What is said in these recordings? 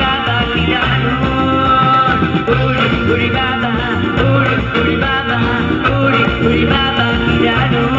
বাবা কি দারুণ, উড়ি উড়ি বাবা, উড়ি উড়ি বাবা, উড়ি উড়ি বাবা কি দারুণ।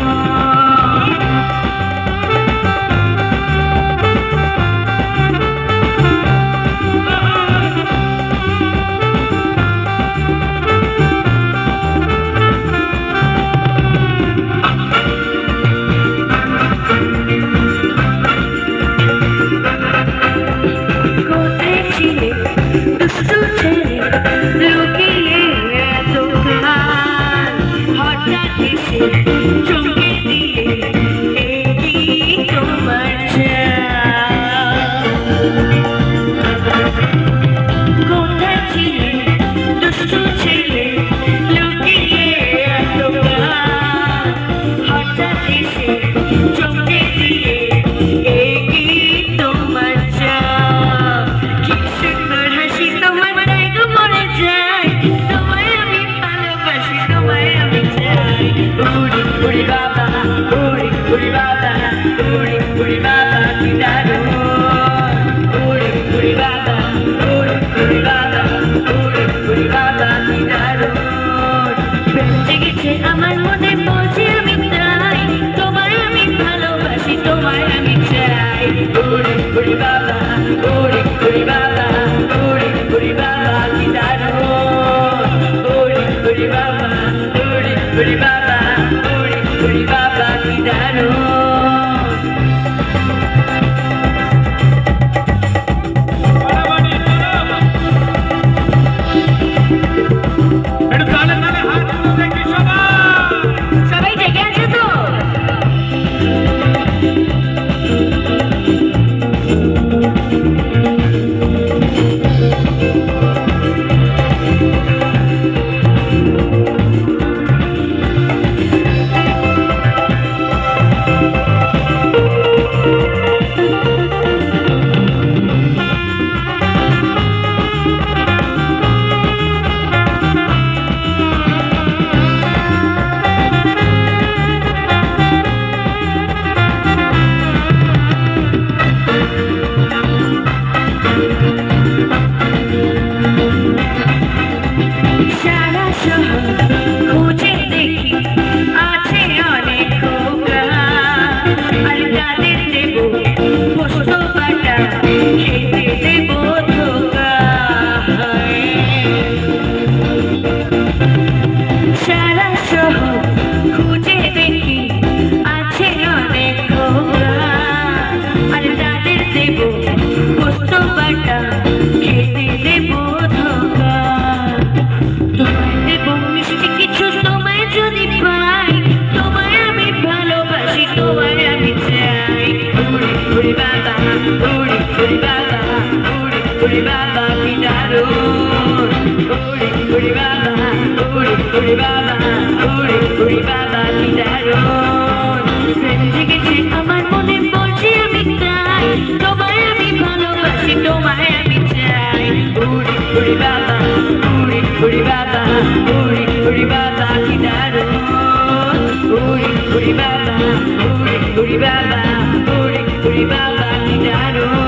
চমকে দিয়ে এই তোমার কোথায় ছিলে দুষ্টু ছেলে লুকিয়ে হঠাৎ এসে চমকে দিয়ে এই তোমার কি সুন্দর হাসি তোমার তাই গো মরে যায়, তোমায় আমি ভালোবাসি, তোমায় আমি চাই। উড়ি উড়ি বাবা, উড়ি উড়ি বাবা, উড়ি উড়ি বাবা কি দারুণ, উড়ি উড়ি বাবা, উড়ি উড়ি বাবা, উড়ি উড়ি বাবা কি দারুণ। বেঁচে গেছে আমার মনে বলছি আমি তাই, তোমায় আমি ভালোবাসি, তোমায় আমি চাই। উড়ি উড়ি বাবা, উড়ি উড়ি বাবা, উড়ি উড়ি বাবা কি দারুণ, উড়ি উড়ি বাবা, উড়ি উড়ি বাবা, উড়ি উড়ি বাবা কি দারুণ। সবাই জেগে আছে তো? খুঁজে দেখি আছে অনেক খোকা, আর তাদের দেব পোস্ত বাটা, খেতে দেব ধোকা। সারা শহর খুঁজে দেখি আছে অনেক খোকা, আর তাদের দেব পোস্ত বাটা, খেতে দেব ধোকা। তোমায় দেব মিষ্টি কিছু, তোমায় যদি পাই, তোমায় আমি ভালোবাসি, তোমায় আমি চাই। উড়ি উড়ি বাবা, উড়ি উড়ি বাবা, উড়ি উড়ি বাবা কি দারুণ, উড়ি উড়ি বাবা, উড়ি উড়ি বাবা, উড়ি উড়ি বাবা কি দারুণ। বেঁচে গেছে আমার মনে বলছি আমি তাই, তোমায় আমি ভালোবাসি, তোমায় আমি চাই। উড়ি উড়ি বাবা, উড়ি উড়ি বাবা, উড়ি উড়ি বাবা কি দারুণ, উড়ি উড়ি বাবা, উড়ি উড়ি বাবা, উড়ি উড়ি বাবা কি দারুণ।